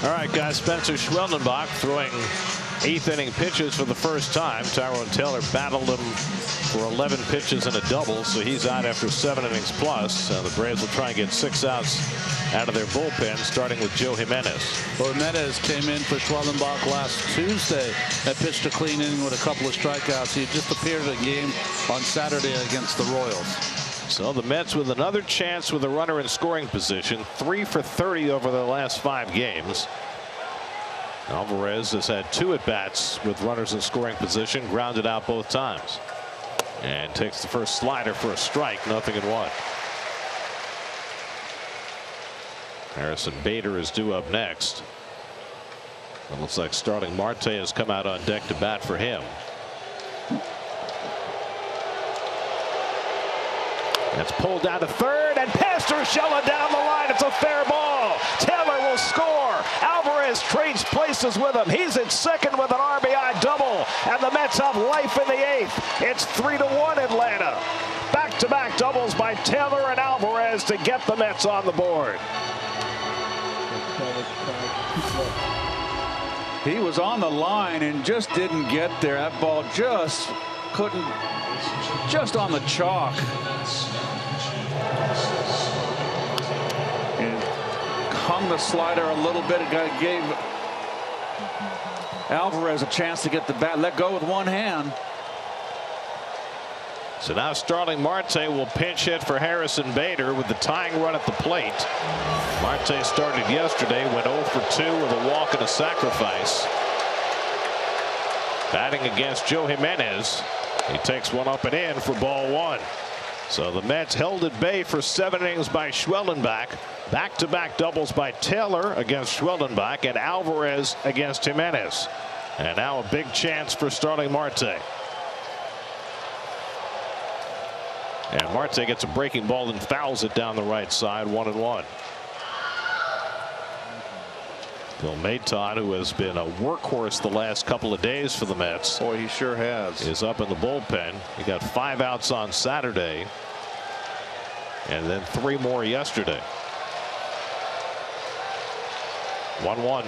All right, guys. Spencer Schwellenbach throwing 8th inning pitches for the first time. Tyrone Taylor battled him for 11 pitches and a double, so he's out after 7 innings plus. The Braves will try and get 6 outs out of their bullpen, starting with Joe Jimenez. Well, Jimenez came in for Schwellenbach last Tuesday and pitched a clean inning with a couple of strikeouts. He just appeared in a game on Saturday against the Royals. So the Mets with another chance with a runner in scoring position. 3 for 30 over the last 5 games. Alvarez has had 2 at-bats with runners in scoring position, grounded out both times, and takes the first slider for a strike. 0-1. Harrison Bader is due up next. It looks like starting Marte has come out on deck to bat for him. That's pulled down to third, and Urshela down the line. It's a fair ball. Taylor will score. Alvarez trades places with him. He's at second with an RBI double, and the Mets have life in the 8th. It's 3-1 Atlanta. Back-to-back doubles by Taylor and Alvarez to get the Mets on the board. He was on the line and just didn't get there. That ball just couldn't, just on the chalk. And hung the slider a little bit. It gave Alvarez a chance to get the bat. Let go with one hand. So now starting Marte will pinch hit for Harrison Bader with the tying run at the plate. Marte started yesterday, went 0 for 2 with a walk and a sacrifice. Batting against Joe Jimenez. He takes one up and in for ball 1. So the Mets held at bay for 7 innings by Schwellenbach. Back-to-back doubles by Taylor against Schwellenbach and Alvarez against Jimenez. And now a big chance for starting Marte. And Marte gets a breaking ball and fouls it down the right side. 1-1. Bill Maton, who has been a workhorse the last couple of days for the Mets. Boy, he sure has. Is up in the bullpen. He got 5 outs on Saturday. And then 3 more yesterday. 1-1.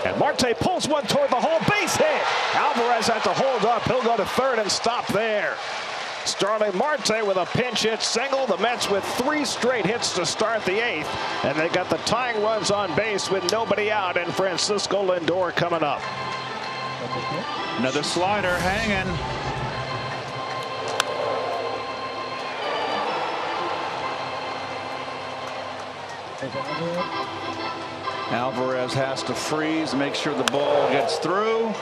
And Marte pulls one toward the hole. Base hit. Alvarez had to hold up. He'll go to third and stop there. Starting Marte with a pinch hit single. The Mets with 3 straight hits to start the 8th. And they got the tying runs on base with nobody out, and Francisco Lindor coming up. Another slider hanging. Alvarez has to freeze, make sure the ball gets through.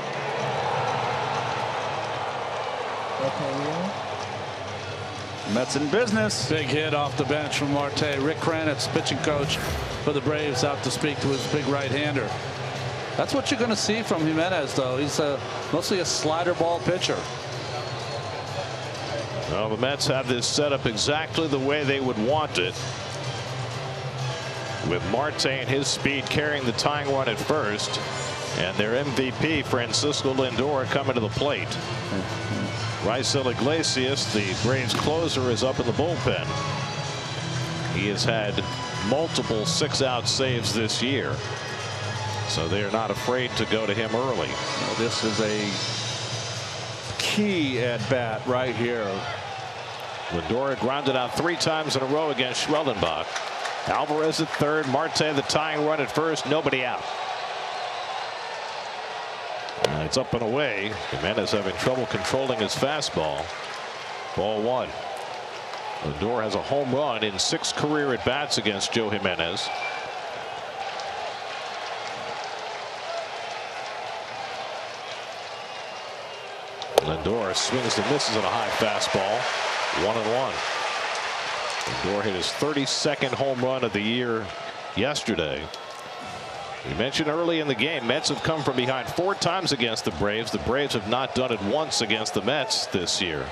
Mets in business. Big hit off the bench from Marte. Rick Kranitz, pitching coach for the Braves, out to speak to his big right-hander. That's what you're going to see from Jimenez, though. He's mostly a slider ball pitcher. Well, the Mets have this set up exactly the way they would want it, with Marte and his speed carrying the tying run at first, and their MVP Francisco Lindor coming to the plate. Raisel Iglesias, the Braves closer, is up in the bullpen. He has had multiple 6-out saves this year, so they are not afraid to go to him early. Well, this is a key at bat right here. Lindor grounded out 3 times in a row against Schwellenbach. Alvarez at third, Marte the tying run at first, nobody out. It's up and away. Jimenez having trouble controlling his fastball. Ball 1. Lindor has a home run in 6 career at bats against Joe Jimenez. Lindor swings and misses on a high fastball. 1-1. Lindor hit his 32nd home run of the year yesterday. We mentioned early in the game, Mets have come from behind 4 times against the Braves. The Braves have not done it once against the Mets this year.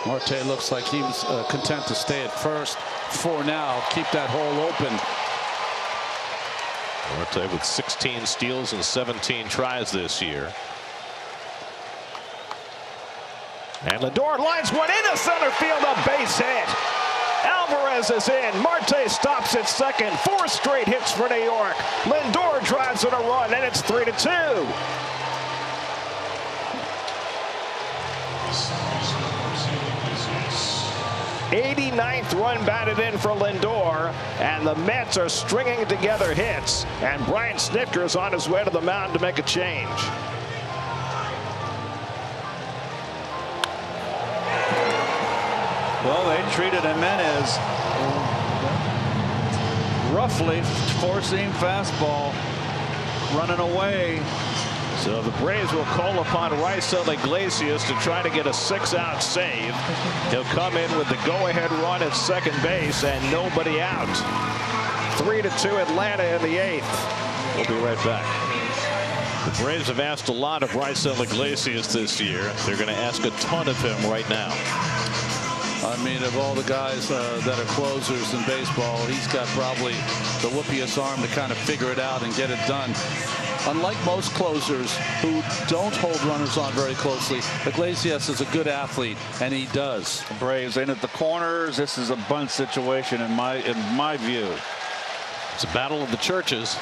Marte looks like he's content to stay at first for now. Keep that hole open. Marte with 16 steals and 17 tries this year. And Lindor lines one into center field, a base hit. Alvarez is in. Marte stops at second. 4 straight hits for New York. Lindor drives in a run, and it's 3-2. 89th run batted in for Lindor, and the Mets are stringing together hits, and Brian Snitker's on his way to the mound to make a change. Well, they treated Jimenez roughly, 4-seam fastball running away. So the Braves will call upon Raisel Iglesias to try to get a 6-out save. He'll come in with the go-ahead run at second base and nobody out. 3-2 Atlanta in the 8th. We'll be right back. The Braves have asked a lot of Raisel Iglesias this year. They're going to ask a ton of him right now. I mean, of all the guys that are closers in baseball, he's got probably the whoopiest arm to kind of figure it out and get it done. Unlike most closers who don't hold runners on very closely, Iglesias is a good athlete, and he does. The Braves in at the corners. This is a bunt situation in my view. It's a battle of the churches.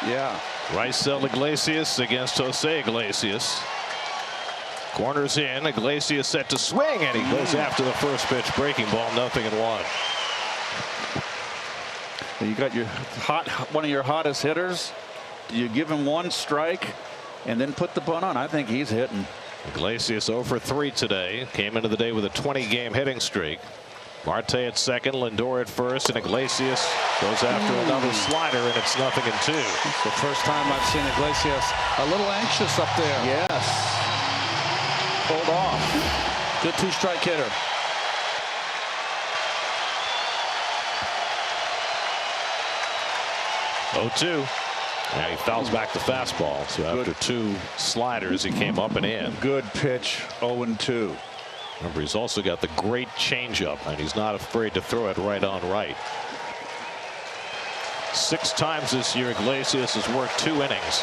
Yeah. Raisel Iglesias against Jose Iglesias. Corners in. Iglesias set to swing, and he goes after the first pitch. Breaking ball, 0-1. You got your one of your hottest hitters. You give him 1 strike and then put the bunt on. I think he's hitting. Iglesias 0 for 3 today. Came into the day with a 20-game hitting streak. Marte at second, Lindor at first, and Iglesias goes after another slider, and it's 0-2. It's the first time I've seen Iglesias a little anxious up there. Yes. Hold off. Good 2-strike hitter. Now he fouls back the fastball. So after 2 sliders, he came up and in. Good pitch. 0-2. Remember, he's also got the great changeup, and he's not afraid to throw it right on right. 6 times this year, Iglesias has worked 2 innings.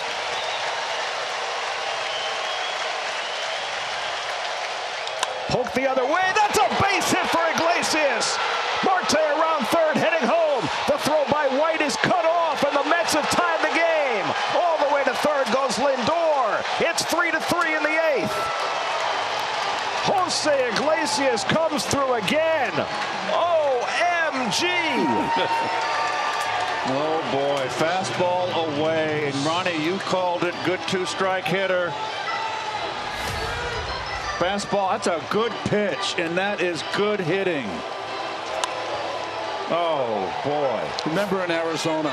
Poke the other way. That's a base hit for Iglesias. Marte around third, heading home. The throw by White is cut off, and the Mets have tied the game. All the way to third goes Lindor. It's 3-3 in the 8th. Jose Iglesias comes through again. OMG. Oh boy, fastball away, and Ronnie, you called it. Good 2-strike hitter. Fastball, that's a good pitch, and that is good hitting. Oh boy. Remember in Arizona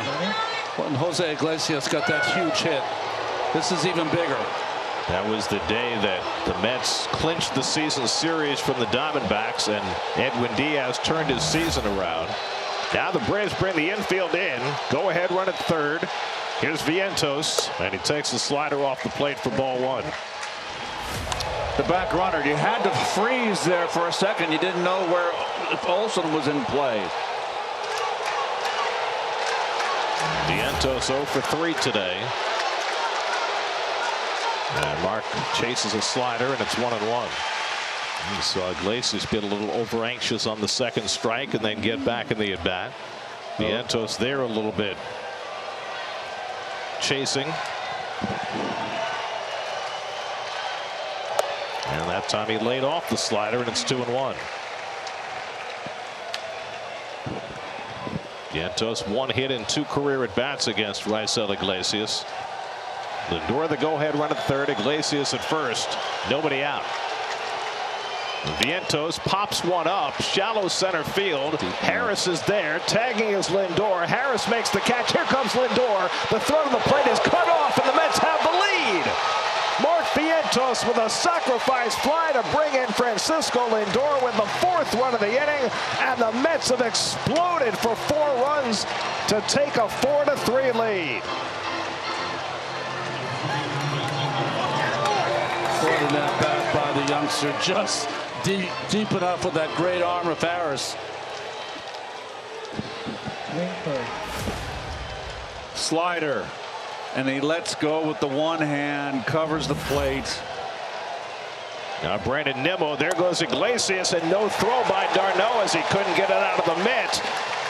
when Jose Iglesias got that huge hit? This is even bigger. That was the day that the Mets clinched the season series from the Diamondbacks, and Edwin Diaz turned his season around. Now the Braves bring the infield in. Go ahead run at third. Here's Vientos, and he takes the slider off the plate for ball 1. The back runner, you had to freeze there for a second. You didn't know where if Olsen was in play. Vientos 0 for 3 today. And Mark chases a slider, and it's 1-1. We saw Iglesias get a little over anxious on the second strike and then get back in the at bat. Vientos there a little bit chasing. And that time he laid off the slider, and it's 2-1. Vientos 1 hit in 2 career at bats against Raisel Iglesias. Lindor the go-ahead run at third, Iglesias at first, nobody out. Vientos pops one up, shallow center field. Harris is there, tagging is Lindor. Harris makes the catch. Here comes Lindor. The throw to the plate is cut off, and the Mets have the lead. Mark Vientos with a sacrifice fly to bring in Francisco Lindor with the 4th run of the inning, and the Mets have exploded for 4 runs to take a 4-3 lead. What an at-bat by the youngster, just deep enough with that great arm of Harris. Slider, and he lets go with the one hand, covers the plate. Now Brandon Nimmo, there goes Iglesias, and no throw by d'Arnaud as he couldn't get it out of the mitt.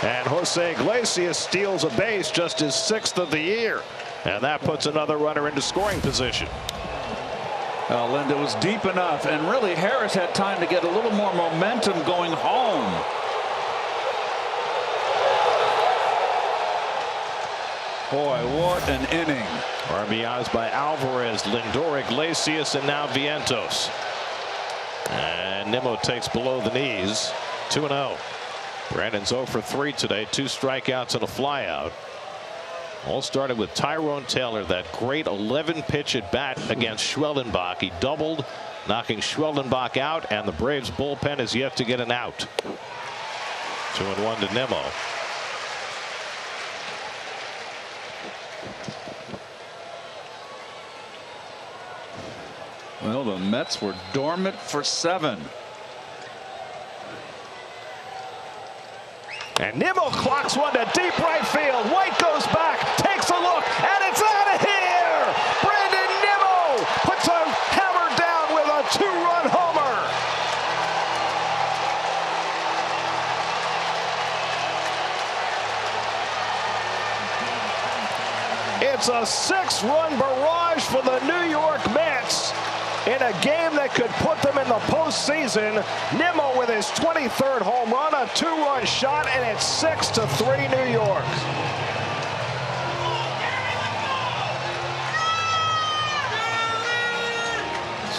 And Jose Iglesias steals a base, just his 6th of the year. And that puts another runner into scoring position. Well, Linda was deep enough, and really Harris had time to get a little more momentum going home. Boy, what an inning. RBIs by Alvarez, Lindor, Iglesias, and now Vientos. And Nimmo takes below the knees. 2-0. Brandon's 0 for 3 today. 2 strikeouts and a flyout. All started with Tyrone Taylor, that great 11-pitch at bat against Schwellenbach. He doubled, knocking Schwellenbach out, and the Braves bullpen is yet to get an out. 2-1 to Nimmo. Well, the Mets were dormant for 7. And Nimmo clocks one to deep right field. White goes back, takes a look, and it's out of here! Brandon Nimmo puts a hammer down with a 2-run homer. It's a 6-run barrage for the New York Mets. In a game that could put them in the postseason. Nimmo with his 23rd home run, a 2-run shot, and it's 6-3 New York.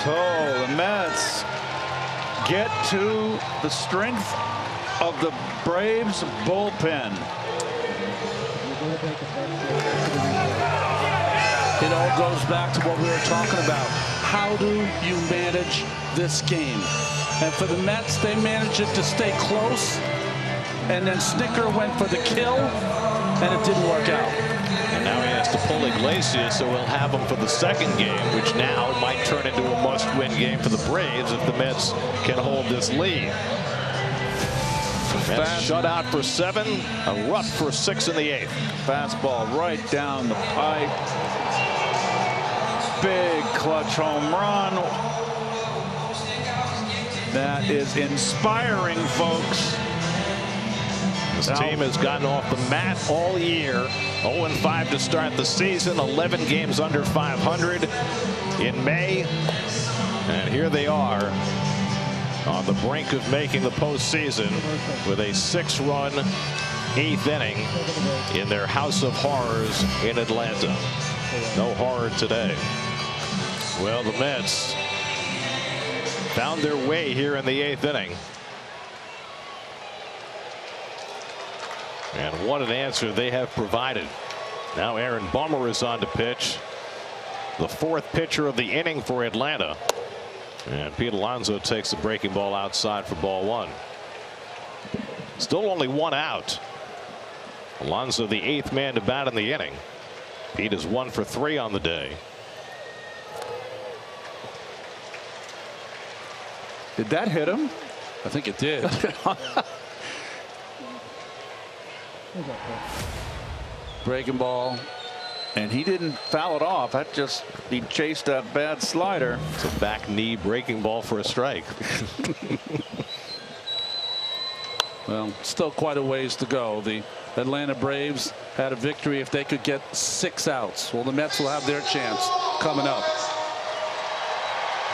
So the Mets get to the strength of the Braves bullpen. It all goes back to what we were talking about. How do you manage this game? And for the Mets, they managed it to stay close. And then Snicker went for the kill, and it didn't work out. And now he has to pull Iglesias, so we'll have him for the second game, which now might turn into a must-win game for the Braves if the Mets can hold this lead. Mets shut out for 7, a rough for 6 in the 8th. Fastball right down the pipe. Big clutch home run. That is inspiring, folks. This team has gotten off the mat all year. 0-5 to start the season. 11 games under 500 in May. And here they are on the brink of making the postseason with a 6-run 8th inning in their House of Horrors in Atlanta. No horror today. Well, the Mets found their way here in the 8th inning. And what an answer they have provided. Now Aaron Bummer is on to pitch. The 4th pitcher of the inning for Atlanta. And Pete Alonso takes the breaking ball outside for ball 1. Still only 1 out. Alonso the 8th man to bat in the inning. Pete is 1 for 3 on the day. Did that hit him? I think it did. Breaking ball. And he didn't foul it off. That just, he chased that bad slider. It's a back knee breaking ball for a strike. Well, still quite a ways to go. The Atlanta Braves had a victory if they could get 6 outs. Well, the Mets will have their chance coming up.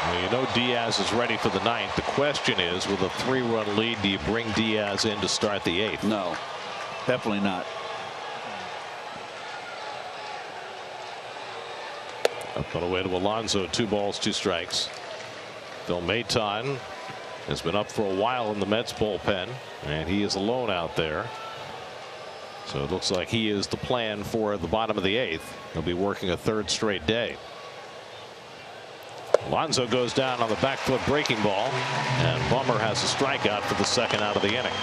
Well, you know Diaz is ready for the 9th. The question is, with a 3-run lead, do you bring Diaz in to start the 8th? No, definitely not. Up on the way to Alonso, 2 balls, 2 strikes. Phil Maton has been up for a while in the Mets bullpen, and he is alone out there. So it looks like he is the plan for the bottom of the 8th. He'll be working a 3rd straight day. Alonso goes down on the back foot breaking ball, and Bummer has a strikeout for the 2nd out of the inning.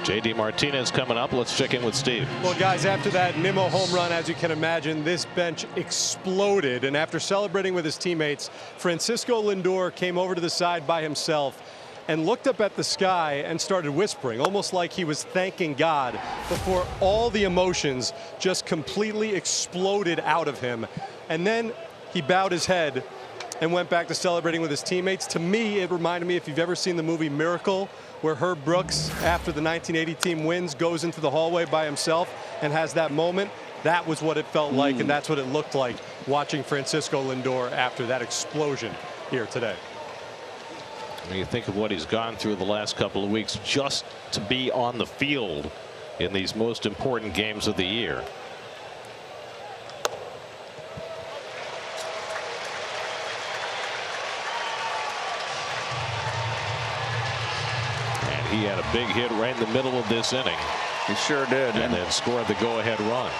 J.D. Martinez coming up. Let's check in with Steve. Well, guys, after that Nimmo home run, as you can imagine, this bench exploded. And after celebrating with his teammates, Francisco Lindor came over to the side by himself and looked up at the sky and started whispering, almost like he was thanking God, before all the emotions just completely exploded out of him. And then he bowed his head and went back to celebrating with his teammates. To me, it reminded me, if you've ever seen the movie Miracle, where Herb Brooks, after the 1980 team wins, goes into the hallway by himself and has that moment. That was what it felt like, and that's what it looked like watching Francisco Lindor after that explosion here today. When you think of what he's gone through the last couple of weeks just to be on the field in these most important games of the year. And he had a big hit right in the middle of this inning. He sure did. And then scored the go-ahead run.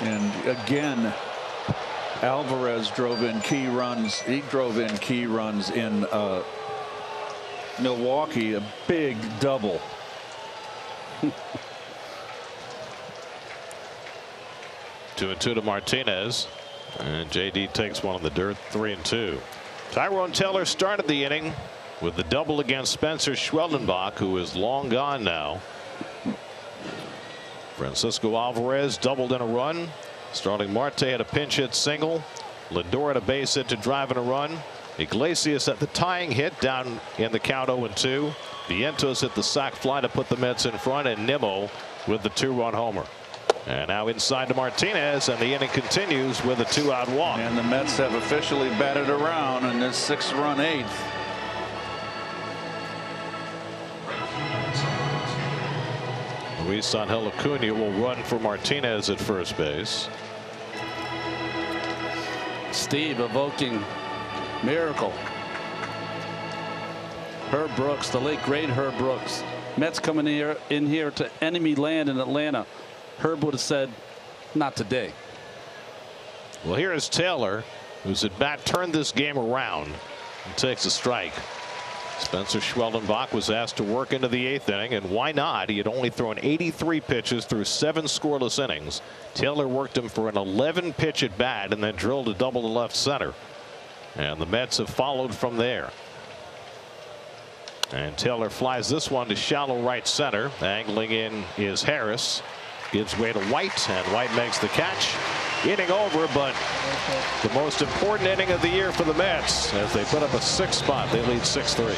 And again, Alvarez drove in key runs. He drove in key runs in Milwaukee, a big double. 2-2 to Martinez, and JD takes one on the dirt. 3-2. Tyrone Taylor started the inning with the double against Spencer Schweldenbach, who is long gone now. Francisco Alvarez doubled in a run. Starting Marte had a pinch hit single. Lindor had a base hit to drive in a run. Iglesias at the tying hit down in the count 0-2. Vientos hit the sac fly to put the Mets in front, and Nimmo with the 2-run homer. And now inside to Martinez, and the inning continues with a 2-out walk. And the Mets have officially batted around in this 6-run 8th. Luis Angel Acuna will run for Martinez at first base. Steve evoking Miracle. Herb Brooks, the late great Herb Brooks. Mets coming in here to enemy land in Atlanta. Herb would have said, not today. Well, here is Taylor, who's at bat turned this game around and takes a strike. Spencer Schweldenbach was asked to work into the 8th inning, and why not? He had only thrown 83 pitches through 7 scoreless innings. Taylor worked him for an 11-pitch at bat and then drilled a double to left center. And the Mets have followed from there. And Taylor flies this one to shallow right center. Angling in is Harris. Gives way to White, and White makes the catch. Inning over, but the most important inning of the year for the Mets as they put up a 6 spot. They lead 6-3.